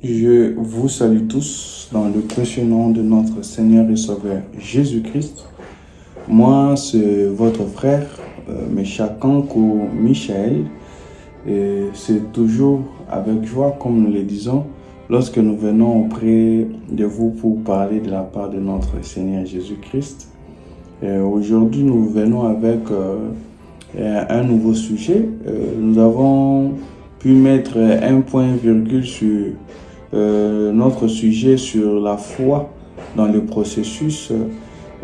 Je vous salue tous dans le précieux nom de notre Seigneur et Sauveur Jésus-Christ. Moi, c'est votre frère, Meshakanko Michael. Et c'est toujours avec joie, comme nous le disons, lorsque nous venons auprès de vous pour parler de la part de notre Seigneur Jésus-Christ. Aujourd'hui, nous venons avec un nouveau sujet. Nous avons pu mettre un point virgule sur notre sujet sur la foi dans le processus.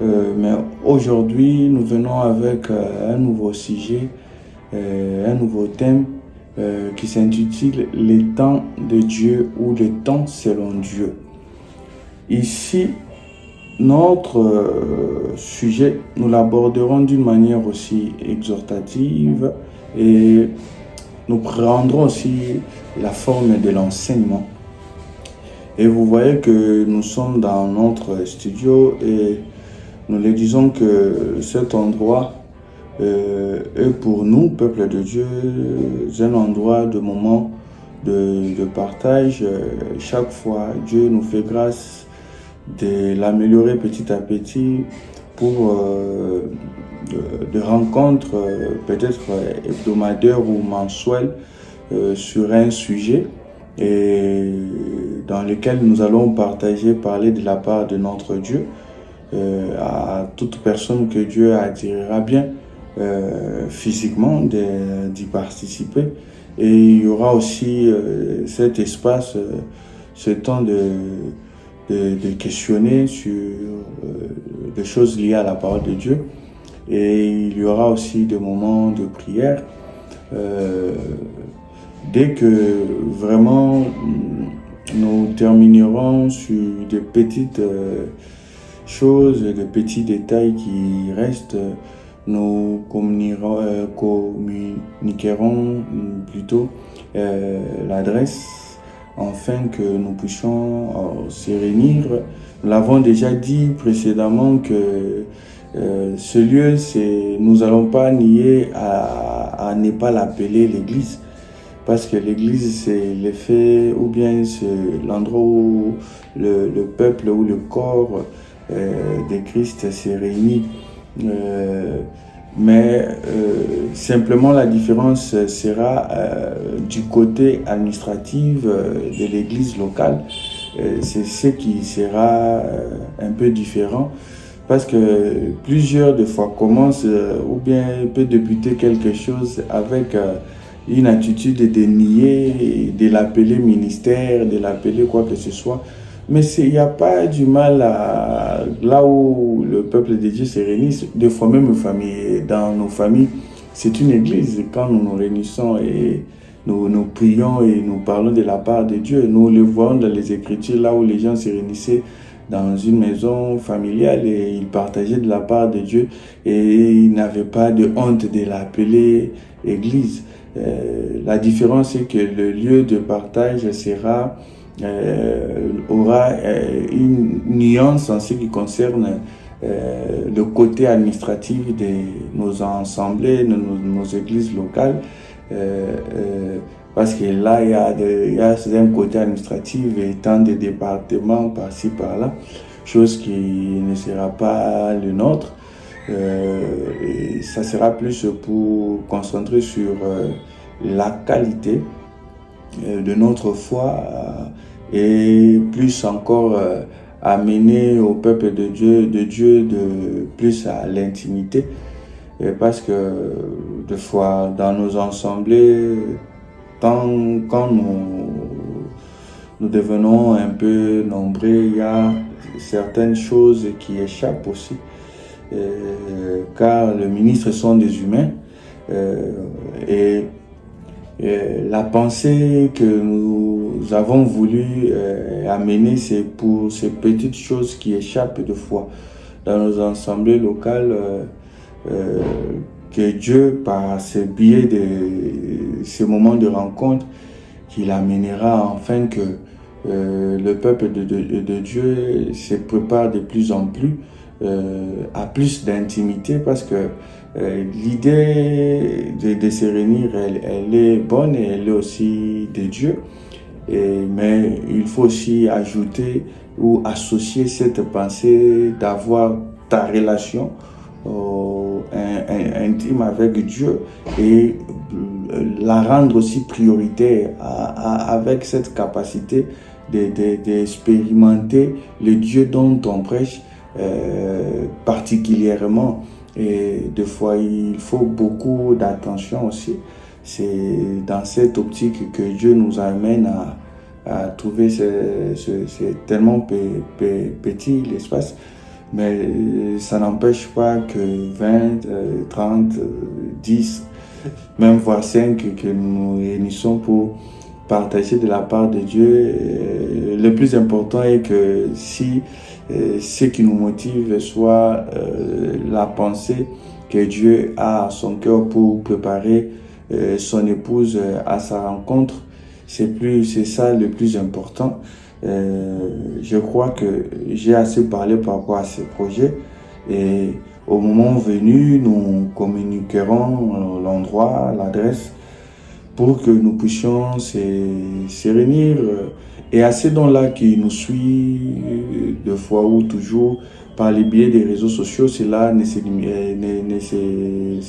Mais aujourd'hui, nous venons avec un nouveau sujet, un nouveau thème qui s'intitule Les temps de Dieu ou les temps selon Dieu. Ici, notre sujet, nous l'aborderons d'une manière aussi exhortative et nous prendrons aussi la forme de l'enseignement. Et vous voyez que nous sommes dans notre studio et nous le disons que cet endroit est pour nous, peuple de Dieu, un endroit de moment de partage. Chaque fois, Dieu nous fait grâce de l'améliorer petit à petit pour de rencontres peut-être hebdomadaires ou mensuelles sur un sujet et dans lequel nous allons parler de la part de notre Dieu à toute personne que Dieu attirera bien physiquement d'y participer. Et il y aura aussi cet espace, ce temps de questionner sur des choses liées à la parole de Dieu. Et il y aura aussi des moments de prière. Dès que vraiment nous terminerons sur des petites choses, des petits détails qui restent, nous communiquerons plutôt l'adresse afin que nous puissions se réunir. Nous l'avons déjà dit précédemment que ce lieu, nous n'allons pas nier à ne pas l'appeler l'église. Parce que l'église, c'est l'effet ou bien c'est l'endroit où le peuple ou le corps de Christ s'est réuni. Mais simplement la différence sera du côté administratif de l'église locale. C'est ce qui sera un peu différent. Parce que plusieurs de fois commencent ou bien peut débuter quelque chose avec une attitude de nier, de l'appeler ministère, de l'appeler quoi que ce soit. Mais il n'y a pas du mal là où le peuple de Dieu se réunit. Des fois même dans nos familles, c'est une église. Quand nous nous réunissons et nous prions et nous parlons de la part de Dieu, nous le voyons dans les Écritures, là où les gens se réunissaient dans une maison familiale et ils partageaient de la part de Dieu et ils n'avaient pas de honte de l'appeler église. La différence est que le lieu de partage aura une nuance en ce qui concerne le côté administratif de nos assemblées, nos églises locales. Parce que là, il y a un côté administratif et tant de départements par-ci, par-là, chose qui ne sera pas le nôtre. Et ça sera plus pour concentrer sur la qualité de notre foi et plus encore amener au peuple de Dieu de plus à l'intimité. Parce que des fois, dans nos assemblées, quand nous devenons un peu nombreux, il y a certaines choses qui échappent aussi. Car les ministres sont des humains et la pensée que nous avons voulu amener, c'est pour ces petites choses qui échappent de fois dans nos assemblées locales que Dieu, par ce biais de ces moments de rencontre, qu'il amènera afin que le peuple de Dieu se prépare de plus en plus à plus d'intimité, parce que l'idée de se réunir, elle est bonne et elle est aussi de Dieu. Mais il faut aussi ajouter ou associer cette pensée d'avoir ta relation intime avec Dieu et la rendre aussi prioritaire avec cette capacité d'expérimenter le Dieu dont on prêche particulièrement. Et des fois, il faut beaucoup d'attention aussi. C'est dans cette optique que Dieu nous amène à trouver c'est tellement petit l'espace. Mais ça n'empêche pas que 20, 30, 10, même voire 5 que nous nous réunissons pour partager de la part de Dieu. Le plus important est que si ce qui nous motive soit la pensée que Dieu a à son cœur pour préparer son épouse à sa rencontre, c'est ça le plus important. Je crois que j'ai assez parlé par rapport à ces projets et au moment venu, nous communiquerons l'endroit, l'adresse pour que nous puissions se réunir. Et à ces dons-là qui nous suivent de fois ou toujours par les biais des réseaux sociaux, cela ne se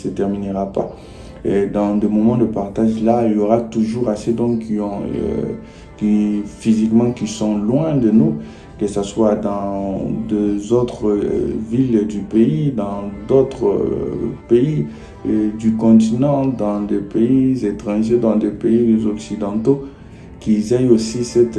terminera pas. Et dans des moments de partage là, il y aura toujours assez dons qui physiquement qui sont loin de nous, que ce soit dans des autres villes du pays, dans d'autres pays du continent, dans des pays étrangers, dans des pays occidentaux, qu'ils aient aussi cette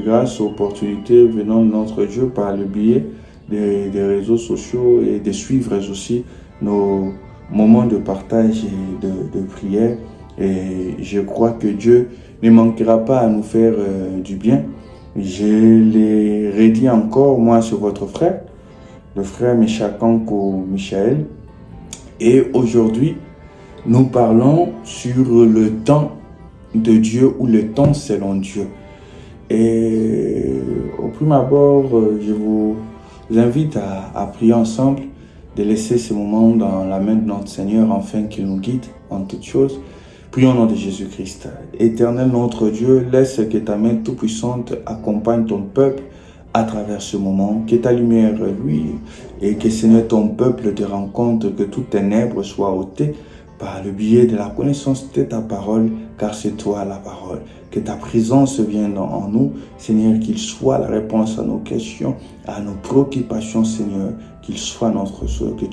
grâce, opportunité venant de notre Dieu par le biais des réseaux sociaux et de suivre aussi nos moments de partage et de prière. Et je crois que Dieu ne manquera pas à nous faire du bien. Je l'ai redit encore, moi c'est votre frère, le frère Meshakanko Michael. Et aujourd'hui, nous parlons sur le temps de Dieu ou le temps selon Dieu. Et au premier abord, je vous invite à prier ensemble, de laisser ce moment dans la main de notre Seigneur afin qu'il nous guide en toutes choses. Prions au nom de Jésus-Christ. Éternel notre Dieu, laisse que ta main toute-puissante accompagne ton peuple à travers ce moment, que ta lumière luise et que Seigneur ton peuple te rencontre, que toutes ténèbres soient ôtées par le biais de la connaissance de ta parole, car c'est toi la parole. Que ta présence vienne en nous, Seigneur, qu'il soit la réponse à nos questions, à nos préoccupations, Seigneur, que tu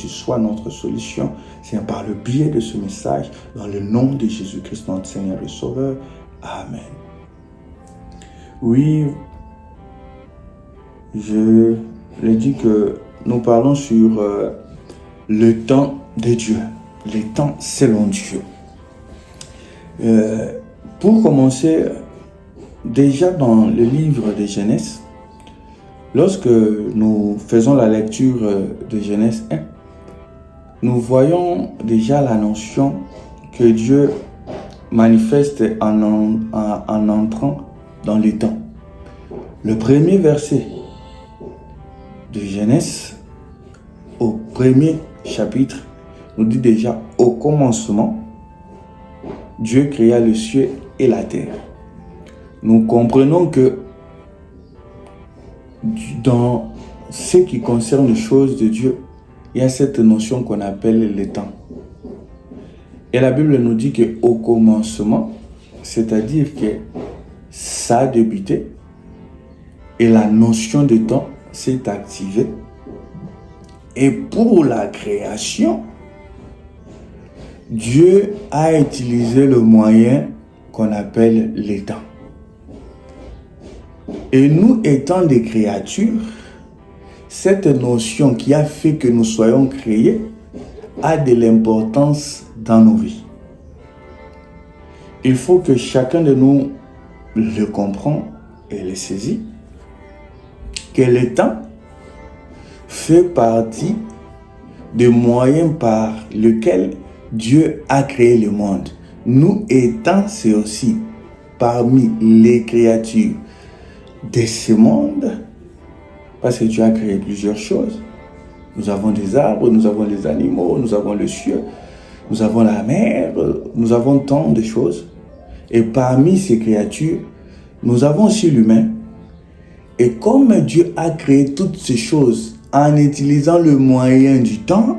sois notre solution, Seigneur, par le biais de ce message, dans le nom de Jésus-Christ, notre Seigneur et Sauveur. Amen. Oui, je l'ai dit que nous parlons sur le temps de Dieu, le temps selon Dieu. Pour commencer, déjà dans le livre de Genèse, lorsque nous faisons la lecture de Genèse 1, nous voyons déjà la notion que Dieu manifeste en entrant dans les temps. Le premier verset de Genèse, au premier chapitre, nous dit déjà au commencement, Dieu créa le ciel et la terre. Nous comprenons que dans ce qui concerne les choses de Dieu, il y a cette notion qu'on appelle le temps. Et la Bible nous dit qu'au commencement, c'est-à-dire que ça a débuté et la notion de temps s'est activée. Et pour la création, Dieu a utilisé le moyen qu'on appelle le temps. Et nous étant des créatures, cette notion qui a fait que nous soyons créés a de l'importance dans nos vies. Il faut que chacun de nous le comprenne et le saisisse, que le temps fait partie des moyens par lesquels Dieu a créé le monde. Nous étant, c'est aussi parmi les créatures de ce monde, parce que Dieu a créé plusieurs choses. Nous avons des arbres, nous avons des animaux, nous avons le ciel, nous avons la mer, nous avons tant de choses. Et parmi ces créatures, nous avons aussi l'humain. Et comme Dieu a créé toutes ces choses en utilisant le moyen du temps,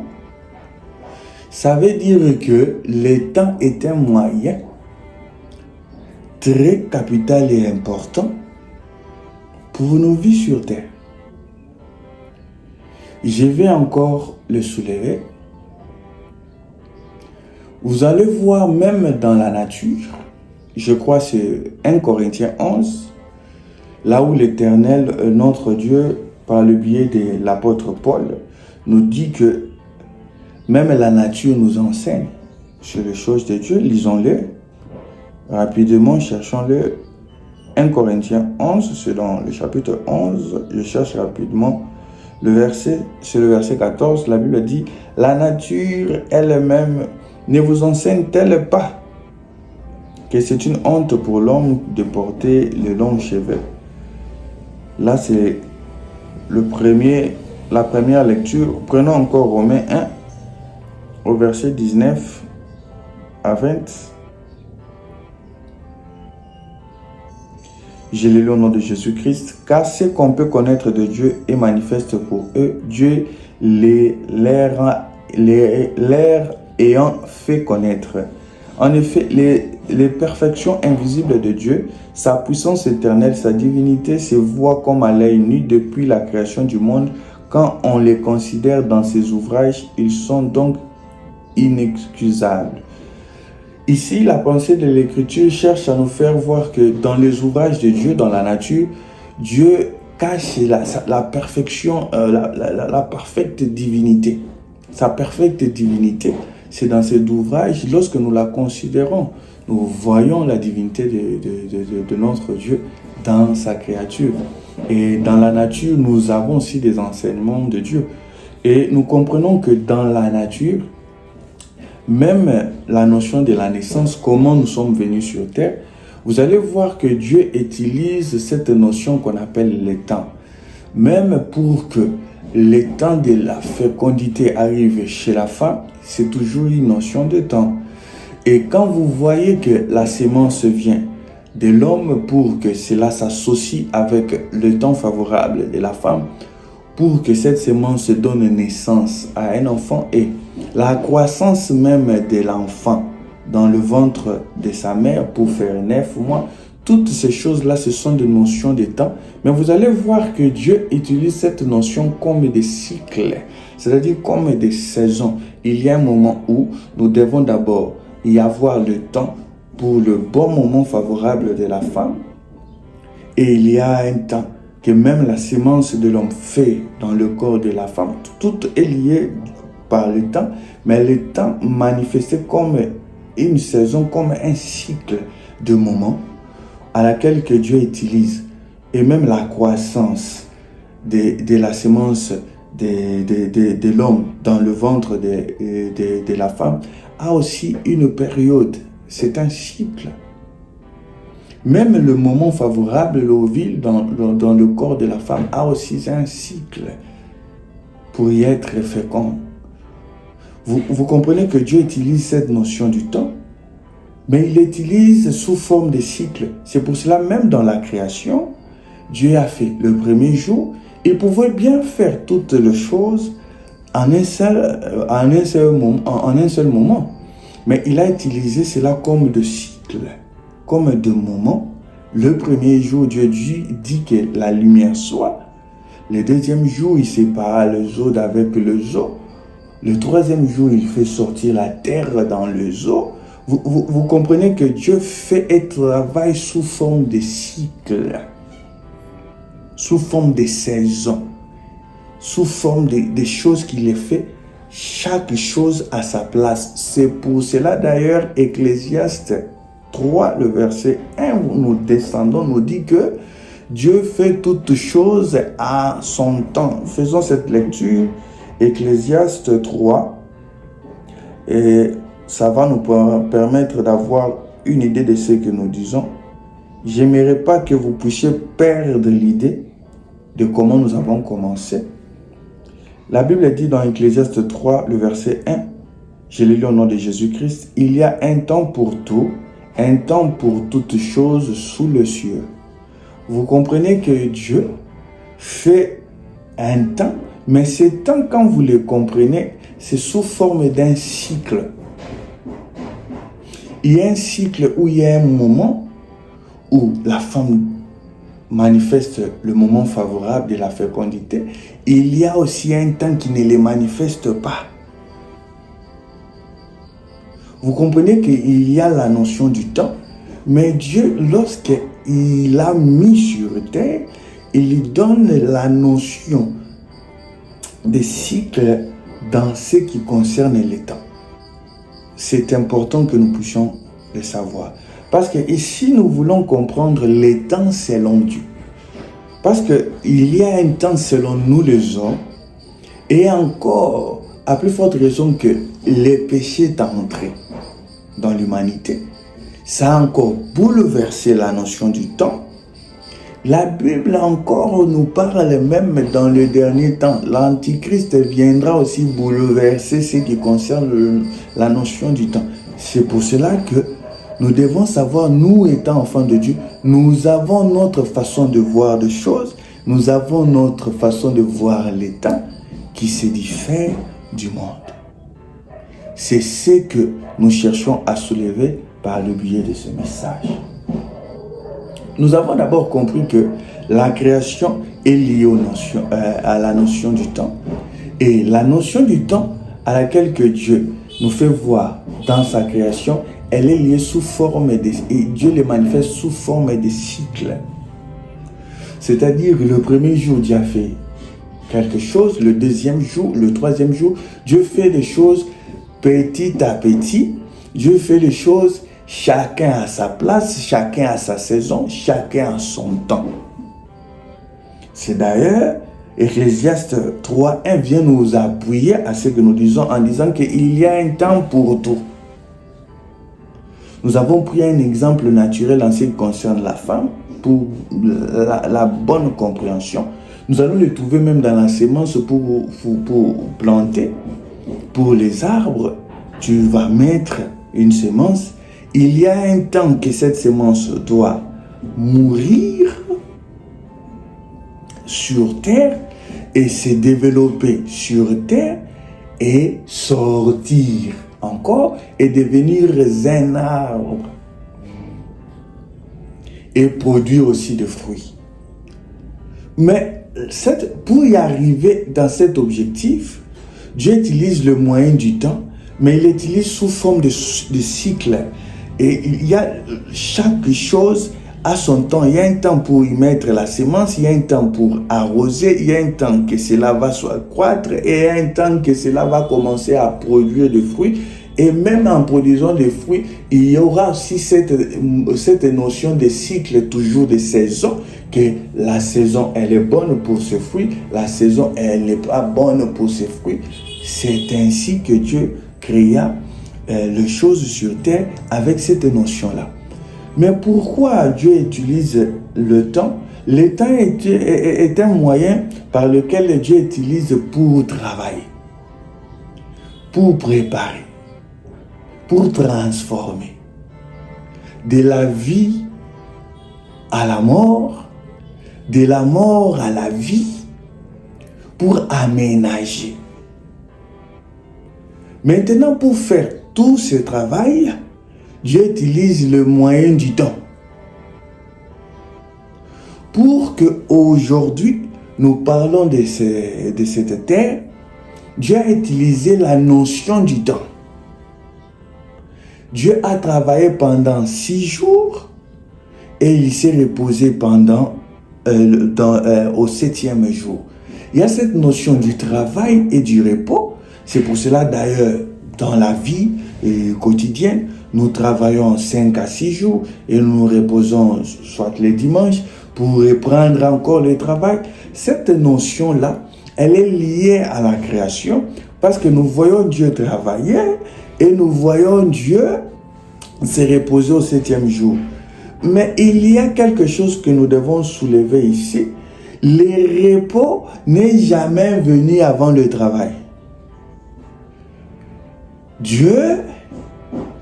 ça veut dire que le temps est un moyen très capital et important pour nos vies sur terre. Je vais encore le soulever. Vous allez voir même dans la nature, je crois que c'est 1 Corinthiens 11, là où l'Éternel, notre Dieu, par le biais de l'apôtre Paul, nous dit que même la nature nous enseigne sur les choses de Dieu. Lisons-le rapidement, cherchons-le. 1 Corinthiens 11, c'est dans le chapitre 11, je cherche rapidement le verset, c'est le verset 14, la Bible dit « La nature elle-même ne vous enseigne-t-elle pas que c'est une honte pour l'homme de porter les longs cheveux ?» Là, c'est la première lecture. Prenons encore Romains 1, au verset 19 à 20. Je l'ai lu au nom de Jésus-Christ, car ce qu'on peut connaître de Dieu est manifeste pour eux. Dieu l'air ayant fait connaître. En effet, les perfections invisibles de Dieu, sa puissance éternelle, sa divinité se voient comme à l'œil nu depuis la création du monde. Quand on les considère dans ses ouvrages, ils sont donc inexcusables. Ici, la pensée de l'Écriture cherche à nous faire voir que dans les ouvrages de Dieu, dans la nature, Dieu cache la perfection, la parfaite divinité. Sa parfaite divinité, c'est dans ces ouvrages, lorsque nous la considérons, nous voyons la divinité de notre Dieu dans sa créature. Et dans la nature, nous avons aussi des enseignements de Dieu. Et nous comprenons que dans la nature, même la notion de la naissance, comment nous sommes venus sur terre, vous allez voir que Dieu utilise cette notion qu'on appelle le temps. Même pour que le temps de la fécondité arrive chez la femme, c'est toujours une notion de temps. Et quand vous voyez que la sémence vient de l'homme pour que cela s'associe avec le temps favorable de la femme, pour que cette sémence donne naissance à un enfant et la croissance même de l'enfant dans le ventre de sa mère pour faire 9 mois, toutes ces choses-là, ce sont des notions de temps. Mais vous allez voir que Dieu utilise cette notion comme des cycles, c'est-à-dire comme des saisons. Il y a un moment où nous devons d'abord y avoir le temps pour le bon moment favorable de la femme. Et il y a un temps que même la sémence de l'homme fait dans le corps de la femme. Tout est lié par le temps, mais le temps manifesté comme une saison, comme un cycle de moments à laquelle que Dieu utilise. Et même la croissance de la sémence de l'homme dans le ventre de la femme a aussi une période. C'est un cycle. Même le moment favorable, l'ovule dans le corps de la femme a aussi un cycle pour y être fécond. Vous comprenez que Dieu utilise cette notion du temps, mais il l'utilise sous forme de cycle. C'est pour cela, même dans la création, Dieu a fait le premier jour. Il pouvait bien faire toutes les choses en un seul moment. Mais il a utilisé cela comme de cycle, comme de moments. Le premier jour, Dieu dit que la lumière soit. Le deuxième jour, il sépare les eaux d'avec les eaux. Le troisième jour, il fait sortir la terre dans les eaux. Vous comprenez que Dieu fait et travaille sous forme de cycle, sous forme de saison, sous forme de choses qu'il a fait, chaque chose à sa place. C'est pour cela d'ailleurs, Ecclésiaste 3, le verset 1, où nous descendons, nous dit que Dieu fait toutes choses à son temps. Faisons cette lecture, Ecclésiaste 3, et ça va nous permettre d'avoir une idée de ce que nous disons. J'aimerais pas que vous puissiez perdre l'idée de comment nous avons commencé. La Bible dit dans Ecclésiaste 3, le verset 1, je l'ai lu au nom de Jésus-Christ, il y a un temps pour tout, un temps pour toutes choses sous le ciel. Vous comprenez que Dieu fait un temps, mais ce temps, quand vous le comprenez, c'est sous forme d'un cycle. Il y a un cycle où il y a un moment où la femme manifeste le moment favorable de la fécondité. Il y a aussi un temps qui ne les manifeste pas. Vous comprenez qu'il y a la notion du temps, mais Dieu, lorsqu'il a mis sur terre, il lui donne la notion des cycles dans ce qui concerne les temps. C'est important que nous puissions le savoir. Parce que ici, nous voulons comprendre les temps selon Dieu. Parce qu'il y a un temps selon nous les hommes, et encore, à plus forte raison que le péché est entré dans l'humanité, ça a encore bouleversé la notion du temps. La Bible encore nous parle même dans le dernier temps. L'Antichrist viendra aussi bouleverser ce qui concerne la notion du temps. C'est pour cela que nous devons savoir, nous étant enfants de Dieu, nous avons notre façon de voir les choses, nous avons notre façon de voir les temps qui se diffère du monde. C'est ce que nous cherchons à soulever par le biais de ce message. Nous avons d'abord compris que la création est liée à la notion du temps. Et la notion du temps à laquelle que Dieu nous fait voir dans sa création, elle est liée sous forme et Dieu les manifeste sous forme de cycles. C'est-à-dire le premier jour, Dieu a fait quelque chose, le deuxième jour, le troisième jour, Dieu fait les choses petit à petit. Dieu fait les choses chacun à sa place, chacun à sa saison, chacun à son temps. C'est d'ailleurs, Ecclésiaste 3:1 vient nous appuyer à ce que nous disons en disant qu'il y a un temps pour tout. Nous avons pris un exemple naturel en ce qui concerne la femme pour la bonne compréhension. Nous allons le trouver même dans la sémence pour planter. Pour les arbres, tu vas mettre une sémence. Il y a un temps que cette sémence doit mourir sur terre et se développer sur terre et sortir encore et devenir un arbre et produire aussi des fruits. Mais pour y arriver dans cet objectif, Dieu utilise le moyen du temps, mais il l'utilise sous forme de cycle. Et il y a chaque chose à son temps. Il y a un temps pour y mettre la semence, il y a un temps pour arroser, il y a un temps que cela va croître et il y a un temps que cela va commencer à produire des fruits. Et même en produisant des fruits, il y aura aussi cette notion de cycle, toujours de saison, que la saison, elle est bonne pour ce fruit, la saison, elle n'est pas bonne pour ce fruit. C'est ainsi que Dieu créa les choses sur terre avec cette notion-là. Mais pourquoi Dieu utilise le temps? Le temps est un moyen par lequel Dieu utilise pour travailler, pour préparer, pour transformer de la vie à la mort, de la mort à la vie, pour aménager. Maintenant, pour faire tout ce travail, Dieu utilise le moyen du temps. Pour qu'aujourd'hui, nous parlons de cette terre, Dieu a utilisé la notion du temps. Dieu a travaillé pendant 6 jours et il s'est reposé pendant au 7e jour. Il y a cette notion du travail et du repos. C'est pour cela d'ailleurs, dans la vie quotidienne, nous travaillons 5 à 6 jours et nous reposons soit les dimanches pour reprendre encore le travail. Cette notion-là, elle est liée à la création parce que nous voyons Dieu travailler et nous voyons Dieu se reposer au 7e jour. Mais il y a quelque chose que nous devons soulever ici. Le repos n'est jamais venu avant le travail. Dieu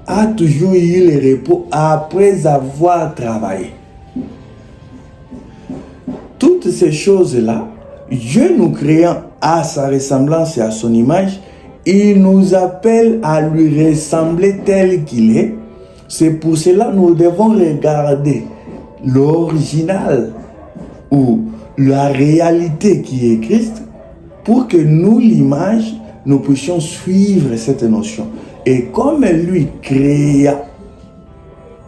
a toujours eu le repos après avoir travaillé. toutes ces choses-là, Dieu nous créant à sa ressemblance et à son image, il nous appelle à lui ressembler tel qu'il est. C'est pour cela que nous devons regarder l'original ou la réalité qui est Christ pour que nous, l'image, nous puissions suivre cette notion. Et comme lui créa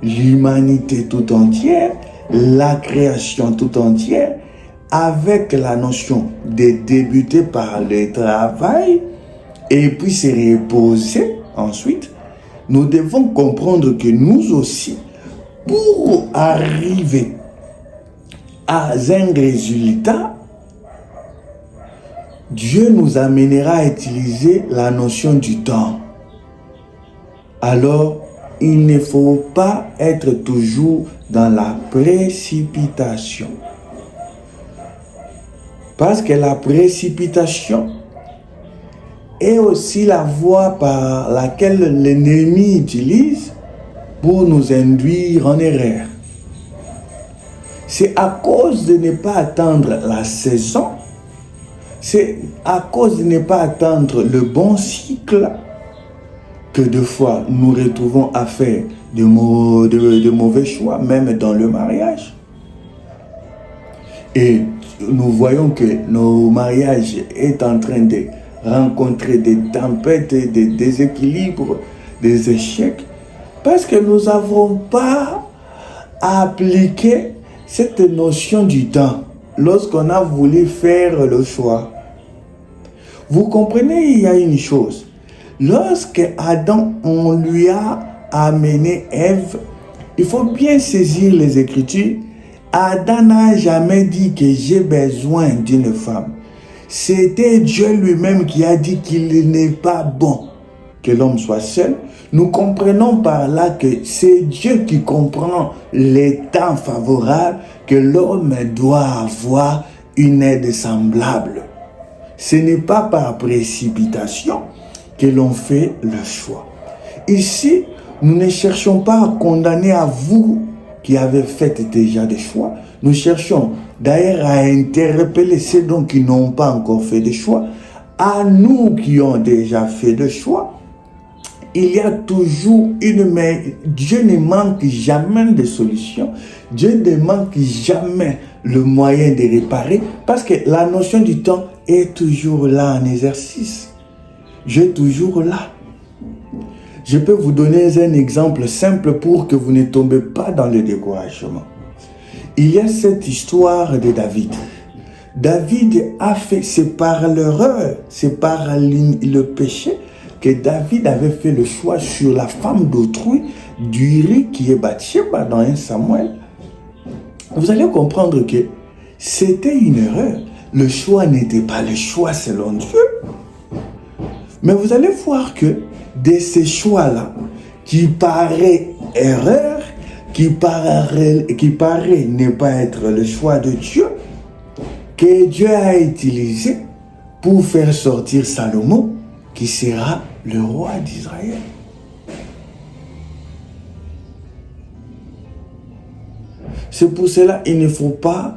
l'humanité tout entière, la création tout entière, avec la notion de débuter par le travail et puis se reposer ensuite, nous devons comprendre que nous aussi, pour arriver à un résultat, Dieu nous amènera à utiliser la notion du temps. Alors, il ne faut pas être toujours dans la précipitation. Parce que la précipitation est aussi la voie par laquelle l'ennemi utilise pour nous induire en erreur. C'est à cause de ne pas attendre la saison, c'est à cause de ne pas attendre le bon cycle que des fois nous retrouvons à faire de mauvais choix, même dans le mariage. Et nous voyons que nos mariages est en train de rencontrer des tempêtes, des déséquilibres, des échecs, parce que nous n'avons pas appliqué cette notion du temps lorsqu'on a voulu faire le choix. Vous comprenez, il y a une chose. Lorsque Adam, on lui a amené Ève, il faut bien saisir les Écritures. Adam n'a jamais dit que j'ai besoin d'une femme. C'était Dieu lui-même qui a dit qu'il n'est pas bon que l'homme soit seul. Nous comprenons par là que c'est Dieu qui comprend les temps favorables que l'homme doit avoir une aide semblable. Ce n'est pas par précipitation que l'on fait le choix. Ici, nous ne cherchons pas à condamner à vous qui avez fait déjà des choix. Nous cherchons d'ailleurs à interpeller ceux donc qui n'ont pas encore fait de choix. À nous qui ont déjà fait de choix, il y a toujours mais Dieu ne manque jamais de solution. Dieu ne manque jamais le moyen de réparer parce que la notion du temps est toujours là en exercice. Dieu est toujours là. Je peux vous donner un exemple simple pour que vous ne tombez pas dans le découragement. Il y a cette histoire de David. David a fait, c'est par l'erreur, c'est par le péché que David avait fait le choix sur la femme d'autrui, d'Uri qui est Bathsheba dans 1 Samuel. Vous allez comprendre que c'était une erreur. Le choix n'était pas le choix selon Dieu. Mais vous allez voir que de ces choix-là, qui paraît erreur, qui paraît ne pas être le choix de Dieu, que Dieu a utilisé pour faire sortir Salomon, qui sera le roi d'Israël. C'est pour cela qu'il ne faut pas,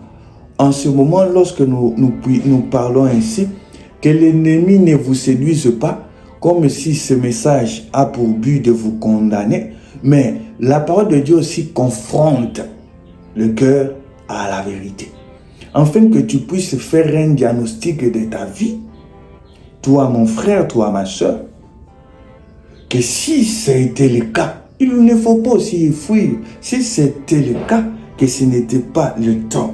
en ce moment, lorsque nous parlons ainsi, que l'ennemi ne vous séduise pas, comme si ce message a pour but de vous condamner, mais la parole de Dieu aussi confronte le cœur à la vérité. Afin que tu puisses faire un diagnostic de ta vie, toi mon frère, toi ma soeur, que si c'était le cas, il ne faut pas aussi fuir. Si c'était le cas, que ce n'était pas le temps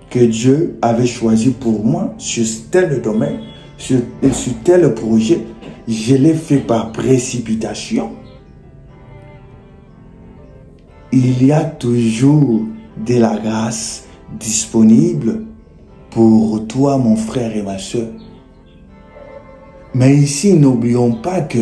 que Dieu avait choisi pour moi sur tel domaine, sur tel projet, je l'ai fait par précipitation. Il y a toujours de la grâce disponible pour toi, mon frère et ma soeur. Mais ici, n'oublions pas que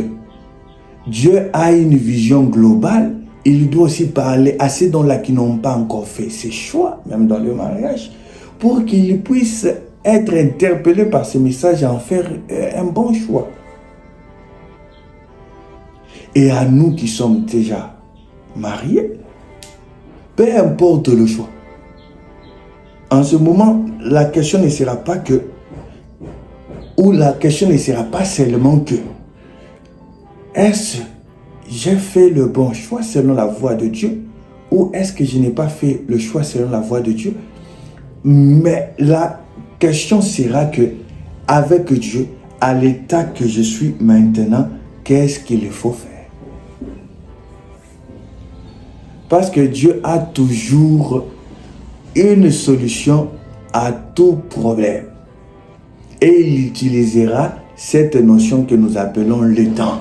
Dieu a une vision globale. Il doit aussi parler à ceux dont-là qui n'ont pas encore fait ces choix, même dans le mariage, pour qu'ils puissent être interpellés par ce message et en faire un bon choix. Et à nous qui sommes déjà mariés, peu importe le choix. En ce moment, la question ne sera pas que, ou la question ne sera pas seulement que, est-ce que j'ai fait le bon choix selon la voie de Dieu, ou est-ce que je n'ai pas fait le choix selon la voie de Dieu? Mais la question sera que, avec Dieu, à l'état que je suis maintenant, qu'est-ce qu'il faut faire? Parce que Dieu a toujours une solution à tout problème. Et il utilisera cette notion que nous appelons le temps.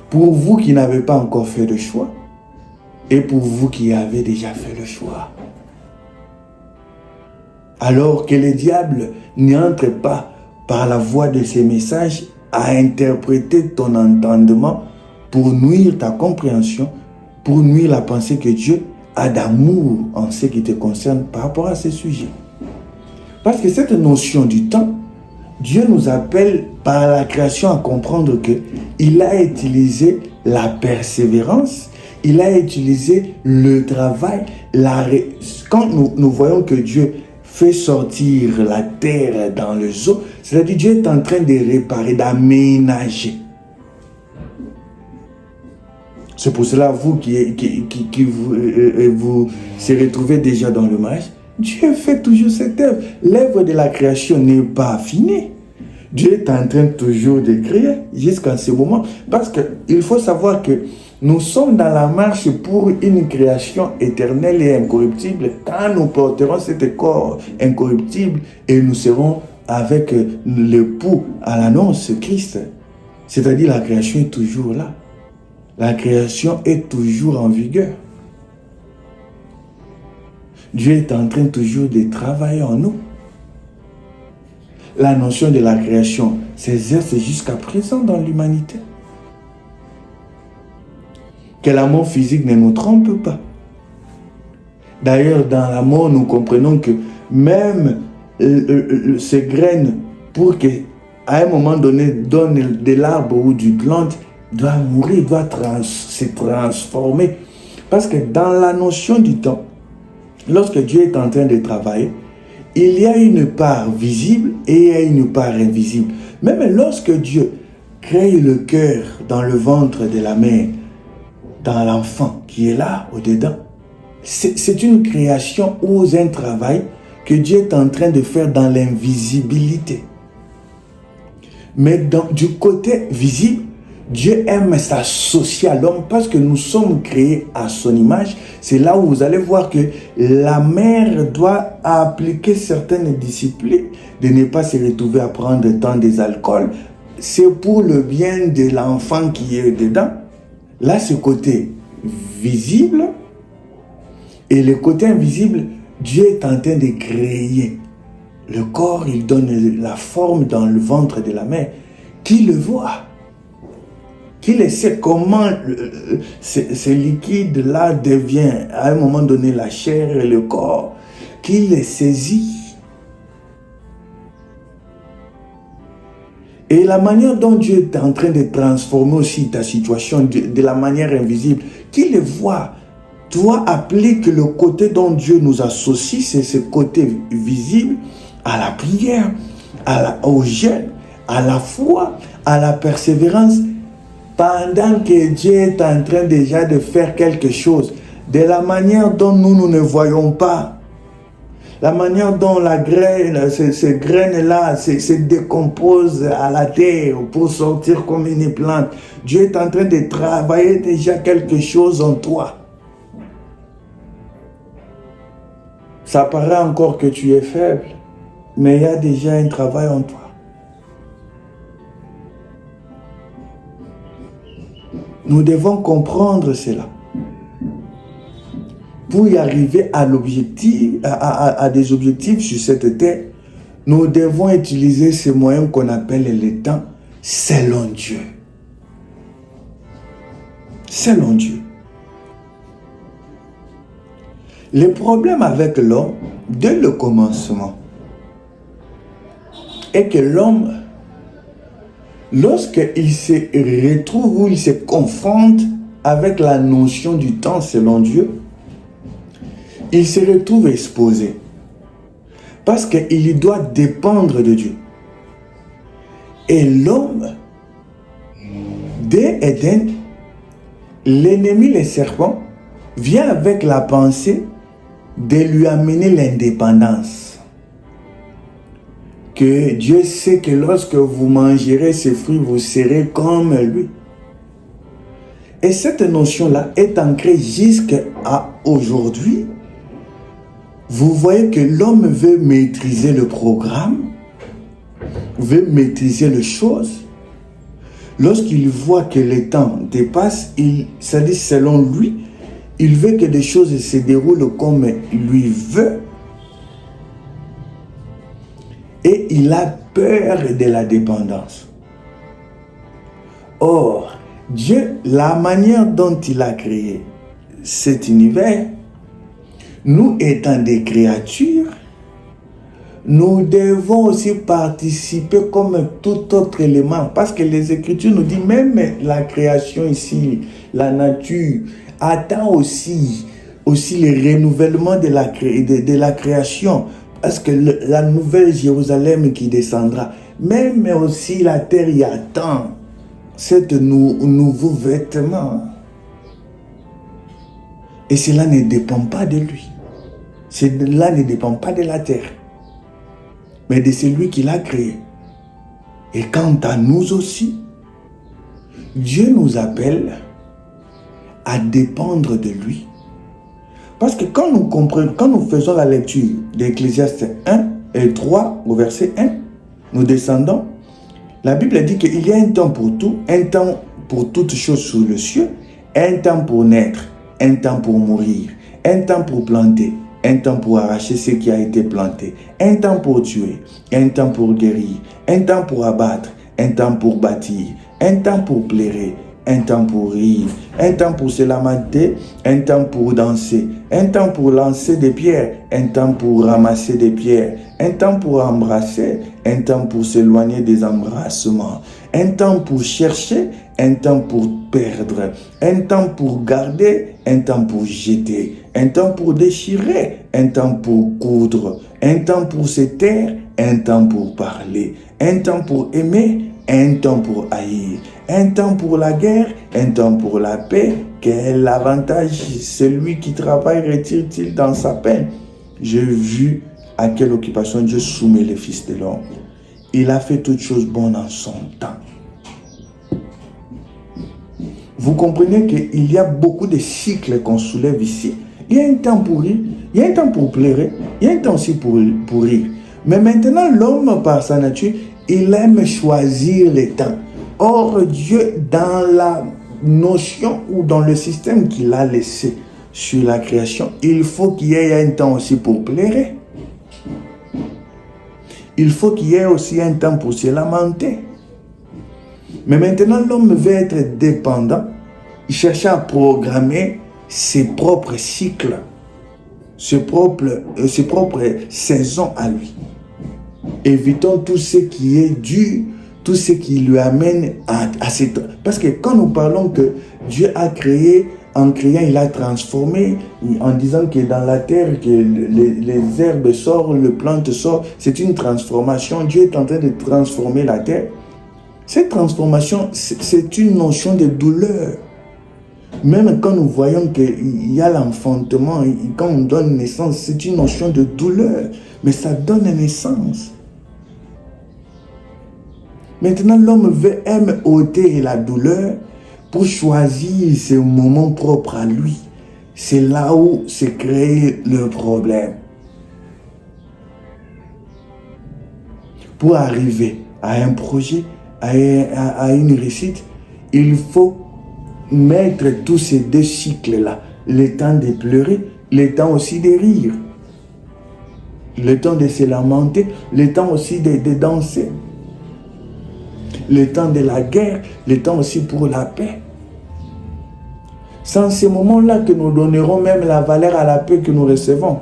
Pour vous qui n'avez pas encore fait de choix, et pour vous qui avez déjà fait le choix. Alors que le diable n'entre pas par la voie de ces messages à interpréter ton entendement pour nuire ta compréhension, pour nuire la pensée que Dieu a d'amour en ce qui te concerne par rapport à ces sujets. Parce que cette notion du temps, Dieu nous appelle par la création à comprendre qu'il a utilisé la persévérance, il a utilisé le travail. Quand nous voyons que Dieu fait sortir la terre dans le zoo, c'est-à-dire Dieu est en train de réparer, d'aménager. C'est pour cela, vous vous se retrouvez déjà dans le mariage, Dieu fait toujours cette œuvre. L'œuvre de la création n'est pas finie. Dieu est en train toujours de créer jusqu'à ce moment. Parce qu'il faut savoir que nous sommes dans la marche pour une création éternelle et incorruptible. Quand nous porterons cet corps incorruptible et nous serons avec l'époux à l'annonce Christ. C'est-à-dire la création est toujours là. La création est toujours en vigueur. Dieu est en train toujours de travailler en nous. La notion de la création s'exerce jusqu'à présent dans l'humanité. Que la mort physique ne nous trompe pas. D'ailleurs, dans la mort, nous comprenons que même ces graines, pour qu'à un moment donné, donne de l'arbre ou du plante, doit mourir, doit se transformer. Parce que dans la notion du temps, lorsque Dieu est en train de travailler, il y a une part visible et il y a une part invisible. Même lorsque Dieu crée le cœur dans le ventre de la mère, dans l'enfant qui est là, au-dedans, c'est une création ou un travail que Dieu est en train de faire dans l'invisibilité. Mais du côté visible, Dieu aime s'associer à l'homme parce que nous sommes créés à son image. C'est là où vous allez voir que la mère doit appliquer certaines disciplines, de ne pas se retrouver à prendre tant des alcools. C'est pour le bien de l'enfant qui est dedans. Là, ce côté visible et le côté invisible, Dieu est en train de créer. Le corps, il donne la forme dans le ventre de la mère. Qui le voit? Qui sait comment ce liquide-là devient à un moment donné la chair et le corps, qui les saisit. Et la manière dont Dieu est en train de transformer aussi ta situation de la manière invisible, qui le voit, toi applique le côté dont Dieu nous associe, c'est ce côté visible, à la prière, au jeûne, à la foi, à la persévérance, pendant que Dieu est en train déjà de faire quelque chose, de la manière dont nous ne voyons pas, la manière dont la graine, ces graines-là se décomposent à la terre pour sortir comme une plante. Dieu est en train de travailler déjà quelque chose en toi. Ça paraît encore que tu es faible, mais il y a déjà un travail en toi. Nous devons comprendre cela. Pour y arriver à l'objectif, à des objectifs sur cette terre, nous devons utiliser ces moyens qu'on appelle le temps selon Dieu. Selon Dieu. Le problème avec l'homme, dès le commencement, est que l'homme, lorsqu'il se retrouve ou il se confronte avec la notion du temps selon Dieu, il se retrouve exposé. Parce qu'il doit dépendre de Dieu. Et l'homme, dès Éden, l'ennemi, le serpent, vient avec la pensée de lui amener l'indépendance. Que Dieu sait que lorsque vous mangerez ces fruits, vous serez comme lui. Et cette notion-là est ancrée jusqu'à aujourd'hui. Vous voyez que l'homme veut maîtriser le programme, veut maîtriser les choses. Lorsqu'il voit que le temps dépasse, ça dit selon lui, il veut que les choses se déroulent comme lui veut. Et il a peur de la dépendance. Or, Dieu, la manière dont il a créé cet univers, nous étant des créatures, nous devons aussi participer comme tout autre élément. Parce que les Écritures nous disent, même la création ici, la nature, attend aussi le renouvellement de la création. Parce que la nouvelle Jérusalem qui descendra, même aussi la terre y attend cet nouveau vêtement. Et cela ne dépend pas de lui. Cela ne dépend pas de la terre, mais de celui qui l'a créé. Et quant à nous aussi, Dieu nous appelle à dépendre de lui. Parce que quand nous comprenons, quand nous faisons la lecture d'Ecclésiaste 1 et 3 au verset 1, nous descendons, la Bible dit qu'il y a un temps pour tout, un temps pour toutes choses sous le ciel, un temps pour naître, un temps pour mourir, un temps pour planter, un temps pour arracher ce qui a été planté, un temps pour tuer, un temps pour guérir, un temps pour abattre, un temps pour bâtir, un temps pour plaire, un temps pour rire, un temps pour se lamenter, un temps pour danser, un temps pour lancer des pierres, un temps pour ramasser des pierres, un temps pour embrasser, un temps pour s'éloigner des embrassements, un temps pour chercher, un temps pour perdre, un temps pour garder, un temps pour jeter, un temps pour déchirer, un temps pour coudre, un temps pour se taire, un temps pour parler, un temps pour aimer, un temps pour haïr, un temps pour la guerre, un temps pour la paix. Quel avantage celui qui travaille retire-t-il dans sa peine? J'ai vu à quelle occupation Dieu soumet les fils de l'homme. Il a fait toutes choses bonnes en son temps. Vous comprenez qu'il y a beaucoup de cycles qu'on soulève ici. Il y a un temps pour rire, il y a un temps pour pleurer, il y a un temps aussi pour rire. Mais maintenant, l'homme, par sa nature, il aime choisir les temps. Or, Dieu, dans la notion ou dans le système qu'il a laissé sur la création, il faut qu'il y ait un temps aussi pour pleurer. Il faut qu'il y ait aussi un temps pour se lamenter. Mais maintenant, l'homme veut être dépendant. Il cherche à programmer ses propres cycles, ses propres saisons à lui. Évitons tout ce qui est dû, tout ce qui lui amène à cette... Parce que quand nous parlons que Dieu a créé, en créant, il a transformé, en disant que dans la terre, que les herbes sortent, les plantes sortent, c'est une transformation. Dieu est en train de transformer la terre. Cette transformation, c'est une notion de douleur. Même quand nous voyons qu'il y a l'enfantement, quand on donne naissance, c'est une notion de douleur. Mais ça donne naissance. Maintenant, l'homme aime ôter la douleur pour choisir ses moments propres à lui. C'est là où se crée le problème. Pour arriver à un projet, à une réussite, il faut mettre tous ces deux cycles-là. Le temps de pleurer, le temps aussi de rire. Le temps de se lamenter, le temps aussi de danser. Le temps de la guerre, le temps aussi pour la paix. C'est en ces moments-là que nous donnerons même la valeur à la paix que nous recevons.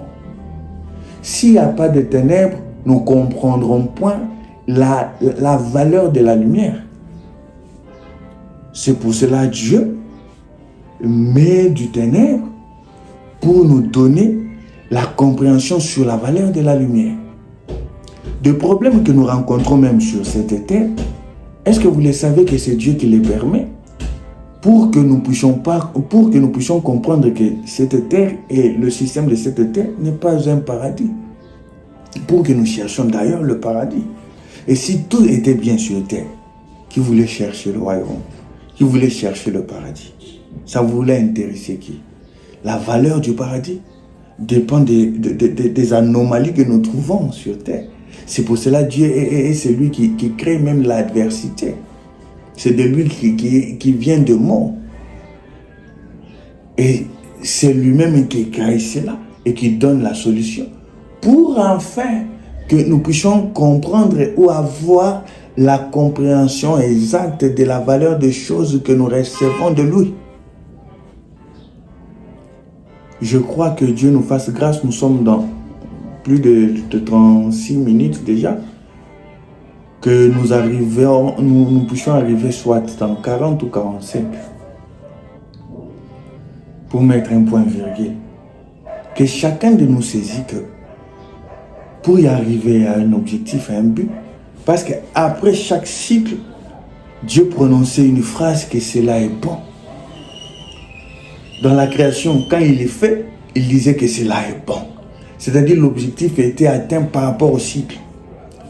S'il n'y a pas de ténèbres, nous ne comprendrons point la valeur de la lumière. C'est pour cela que Dieu met du ténèbre pour nous donner la compréhension sur la valeur de la lumière. Des problèmes que nous rencontrons même sur cette terre, est-ce que vous le savez que c'est Dieu qui les permet pour que nous puissions comprendre que cette terre et le système de cette terre n'est pas un paradis. Pour que nous cherchions d'ailleurs le paradis. Et si tout était bien sur terre, qui voulait chercher le royaume, qui voulait chercher le paradis, ça voulait intéresser qui? La valeur du paradis dépend des anomalies que nous trouvons sur terre. C'est pour cela que Dieu est celui qui crée même l'adversité. C'est de lui qui vient de mort. Et c'est lui-même qui crée cela et qui donne la solution pour enfin que nous puissions comprendre ou avoir la compréhension exacte de la valeur des choses que nous recevons de lui. Je crois que Dieu nous fasse grâce. Nous sommes dans plus de 36 minutes déjà. Que nous puissions arriver soit dans 40 ou 45 pour mettre un point virgule. Que chacun de nous saisit que pour y arriver à un objectif, à un but, parce qu'après chaque cycle, Dieu prononçait une phrase que cela est bon. Dans la création, quand il est fait, il disait que cela est bon. C'est-à-dire l'objectif a été atteint par rapport au cycle.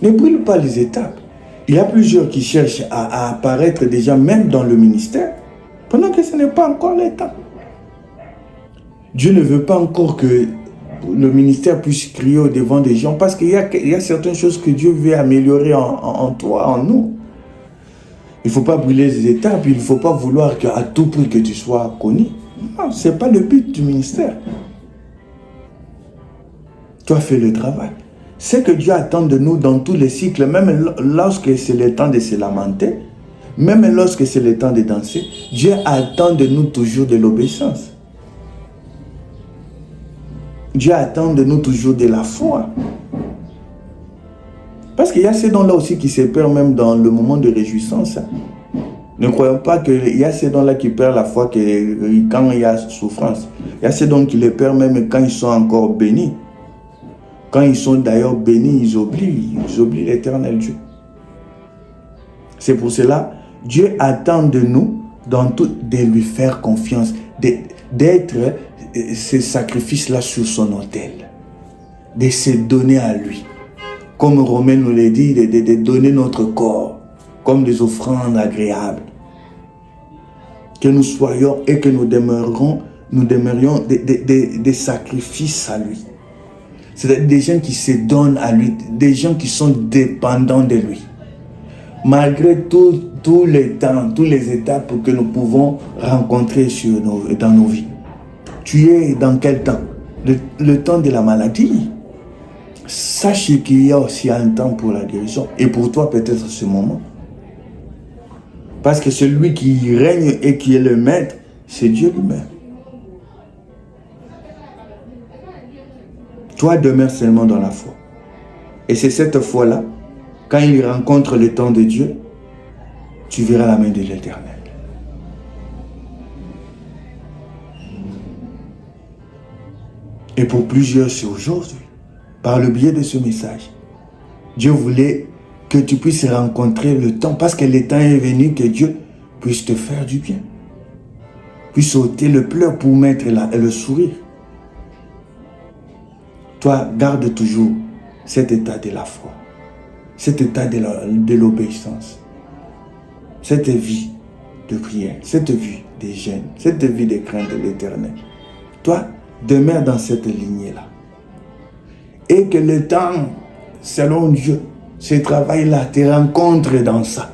Ne brûle pas les étapes. Il y a plusieurs qui cherchent à apparaître déjà même dans le ministère, pendant que ce n'est pas encore l'étape. Dieu ne veut pas encore que le ministère puisse crier au devant des gens, parce qu'il y a certaines choses que Dieu veut améliorer en toi, en nous. Il ne faut pas brûler les étapes, il ne faut pas vouloir qu'à tout prix que tu sois connu. Non, ce n'est pas le but du ministère. Tu as fait le travail. Ce que Dieu attend de nous dans tous les cycles, même lorsque c'est le temps de se lamenter, même lorsque c'est le temps de danser, Dieu attend de nous toujours de l'obéissance. Dieu attend de nous toujours de la foi. Parce qu'il y a ces dons-là aussi qui se perdent même dans le moment de réjouissance. Ne croyons pas qu'il y a ces dons-là qui perdent la foi quand il y a souffrance. Il y a ces dons qui les perdent même quand ils sont encore bénis. Quand ils sont d'ailleurs bénis, ils oublient l'éternel Dieu. C'est pour cela, Dieu attend de nous, dans tout, de lui faire confiance, d'être ce sacrifice-là sur son autel, de se donner à lui. Comme Romain nous l'a dit, de donner notre corps comme des offrandes agréables. Que nous soyons et que nous demeurions des sacrifices à lui. C'est-à-dire des gens qui se donnent à lui, des gens qui sont dépendants de lui. Malgré tous les temps, toutes les étapes que nous pouvons rencontrer dans nos vies. Tu es dans quel temps? Le temps de la maladie. Sache qu'il y a aussi un temps pour la guérison. Et pour toi, peut-être ce moment. Parce que celui qui règne et qui est le maître, c'est Dieu lui-même. Toi, demeure seulement dans la foi. Et c'est cette foi-là, quand il rencontre le temps de Dieu, tu verras la main de l'Éternel. Et pour plusieurs, c'est aujourd'hui, par le biais de ce message, Dieu voulait que tu puisses rencontrer le temps, parce que le temps est venu que Dieu puisse te faire du bien, puisse ôter le pleur pour mettre le sourire. Toi, garde toujours cet état de la foi, cet état de l'obéissance, cette vie de prière, cette vie de jeûne, cette vie de crainte de l'Éternel. Toi, demeure dans cette lignée-là. Et que le temps, selon Dieu, ce travail-là te rencontre dans ça.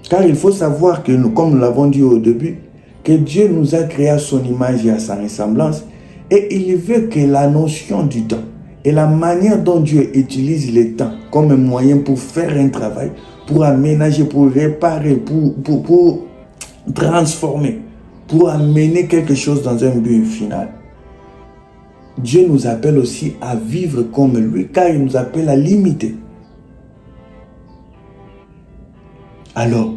Car il faut savoir que nous, comme nous l'avons dit au début, que Dieu nous a créé à son image et à sa ressemblance. Et il veut que la notion du temps et la manière dont Dieu utilise le temps comme un moyen pour faire un travail, pour aménager, pour réparer, pour transformer, pour amener quelque chose dans un but final. Dieu nous appelle aussi à vivre comme lui, car il nous appelle à l'imiter. Alors,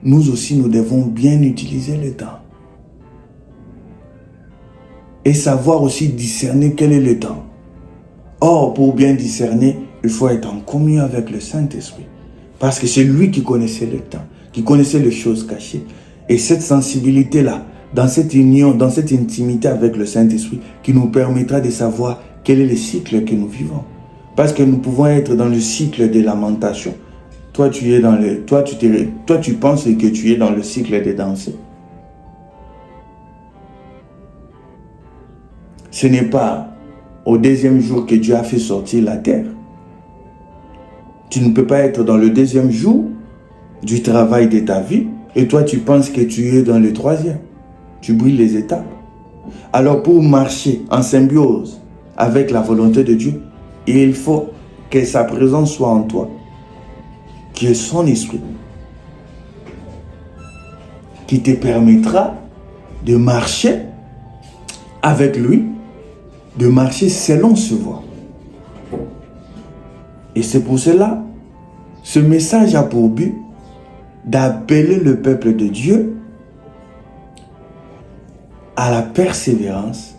nous aussi, nous devons bien utiliser le temps. et savoir aussi discerner quel est le temps. Or, pour bien discerner, il faut être en communion avec le Saint-Esprit. Parce que c'est lui qui connaissait le temps, qui connaissait les choses cachées. Et cette sensibilité-là, dans cette union, dans cette intimité avec le Saint-Esprit, qui nous permettra de savoir quel est le cycle que nous vivons. Parce que nous pouvons être dans le cycle des lamentations. Toi, tu penses que tu es dans le cycle des danseurs. Ce n'est pas au deuxième jour que Dieu a fait sortir la terre. Tu ne peux pas être dans le deuxième jour du travail de ta vie et toi tu penses que tu es dans le troisième. Tu brouilles les étapes. Alors pour marcher en symbiose avec la volonté de Dieu, il faut que sa présence soit en toi, qui est son esprit, qui te permettra de marcher avec lui, de marcher selon ce voie. Et c'est pour cela, ce message a pour but d'appeler le peuple de Dieu à la persévérance,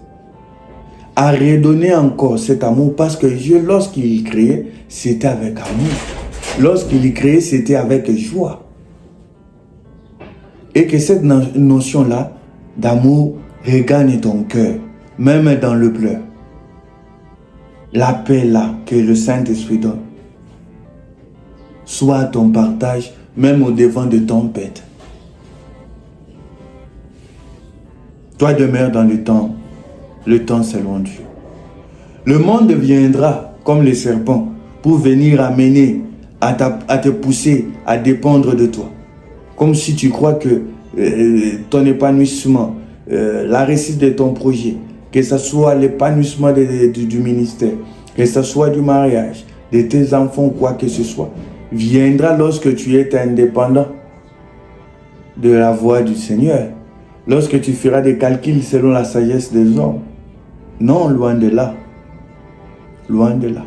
à redonner encore cet amour, parce que Dieu, lorsqu'il créait, c'était avec amour. Lorsqu'il créait, c'était avec joie. Et que cette notion-là d'amour regagne ton cœur, même dans le pleur. La paix là que le Saint-Esprit donne soit ton partage, même au devant de tempête. Toi demeure dans le temps selon Dieu. Le monde viendra comme les serpents pour venir amener à te pousser à dépendre de toi. Comme si tu crois que ton épanouissement, la réussite de ton projet, que ce soit l'épanouissement du ministère, que ce soit du mariage, de tes enfants, quoi que ce soit, viendra lorsque tu es indépendant de la voix du Seigneur. Lorsque tu feras des calculs selon la sagesse des hommes. Non, loin de là. Loin de là.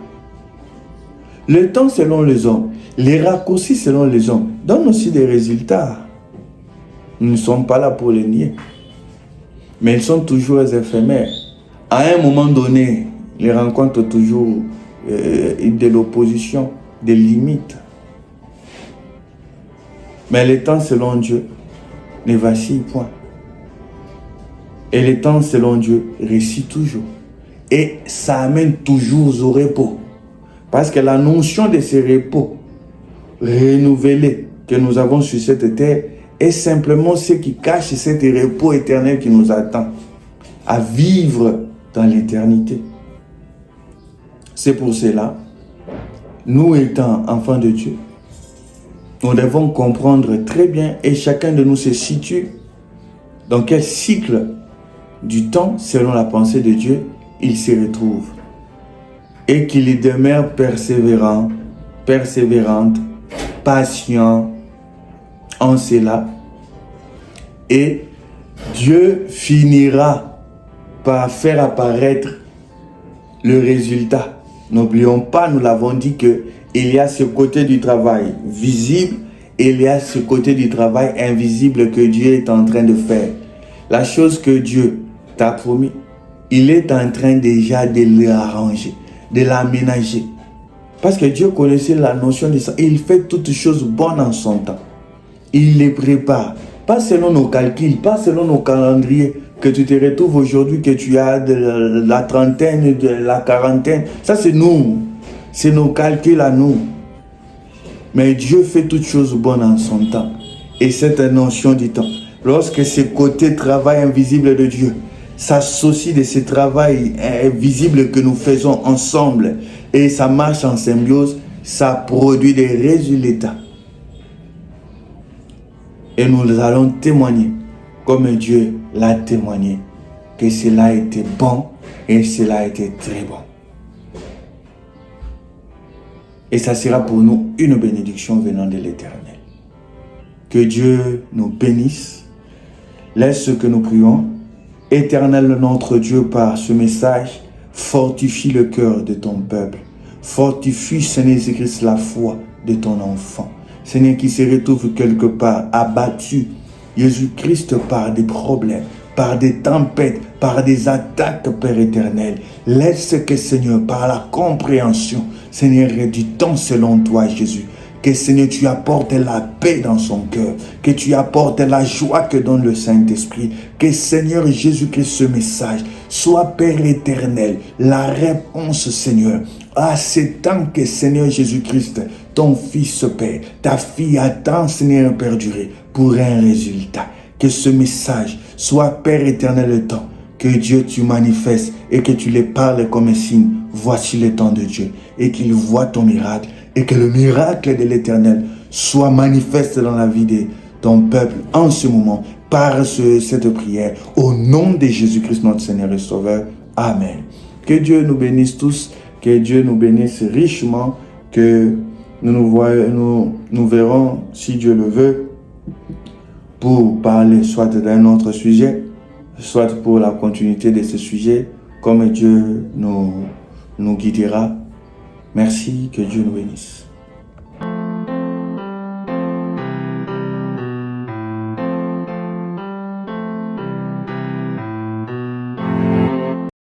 Le temps selon les hommes, les raccourcis selon les hommes, donnent aussi des résultats. Nous ne sommes pas là pour les nier. Mais ils sont toujours éphémères. À un moment donné, ils rencontrent toujours de l'opposition, des limites. Mais le temps selon Dieu ne vacille point. Et le temps selon Dieu réussit toujours. Et ça amène toujours au repos. Parce que la notion de ce repos renouvelé que nous avons sur cette terre est simplement ce qui cache cet repos éternel qui nous attend à vivre dans l'éternité. C'est pour cela, nous étant enfants de Dieu, nous devons comprendre très bien et chacun de nous se situe dans quel cycle du temps, selon la pensée de Dieu, il se retrouve. Et qu'il y demeure persévérant, persévérante, patient en cela. Et Dieu finira par faire apparaître le résultat. N'oublions pas, nous l'avons dit, qu'il y a ce côté du travail visible et il y a ce côté du travail invisible que Dieu est en train de faire. La chose que Dieu t'a promis, il est en train déjà de l'arranger, de l'aménager. Parce que Dieu connaissait la notion de ça. Il fait toutes choses bonnes en son temps. Il les prépare. Pas selon nos calculs, pas selon nos calendriers. Que tu te retrouves aujourd'hui, que tu as de la trentaine, de la quarantaine. Ça, c'est nous. C'est nos calculs à nous. Mais Dieu fait toutes choses bonnes en son temps. Et cette notion du temps, lorsque ce côté travail invisible de Dieu s'associe de ce travail invisible que nous faisons ensemble et ça marche en symbiose, ça produit des résultats. Et nous allons témoigner, comme Dieu l'a témoigné, que cela a été bon et cela a été très bon. Et ça sera pour nous une bénédiction venant de l'Éternel. Que Dieu nous bénisse. Laisse que nous prions. Éternel notre Dieu, par ce message, fortifie le cœur de ton peuple. Fortifie, Seigneur Jésus-Christ, la foi de ton enfant. Seigneur, qui se retrouve quelque part abattu, Jésus-Christ, par des problèmes, par des tempêtes, par des attaques, Père éternel. Laisse que, Seigneur, par la compréhension, Seigneur, ait du temps selon toi, Jésus. Que, Seigneur, tu apportes la paix dans son cœur. Que tu apportes la joie que donne le Saint-Esprit. Que, Seigneur Jésus-Christ, ce message soit, Père éternel, la réponse, Seigneur, à ces temps que, Seigneur Jésus-Christ, ton Fils, Père, ta fille attend, Seigneur, perduré pour un résultat. Que ce message soit, Père éternel, le temps que Dieu tu manifestes et que tu les parles comme un signe. Voici le temps de Dieu et qu'il voit ton miracle et que le miracle de l'Éternel soit manifeste dans la vie de ton peuple en ce moment par cette prière au nom de Jésus-Christ notre Seigneur et Sauveur. Amen. Que Dieu nous bénisse tous, que Dieu nous bénisse richement, que nous verrons, si Dieu le veut, pour parler soit d'un autre sujet, soit pour la continuité de ce sujet, comme Dieu nous guidera. Merci, que Dieu nous bénisse.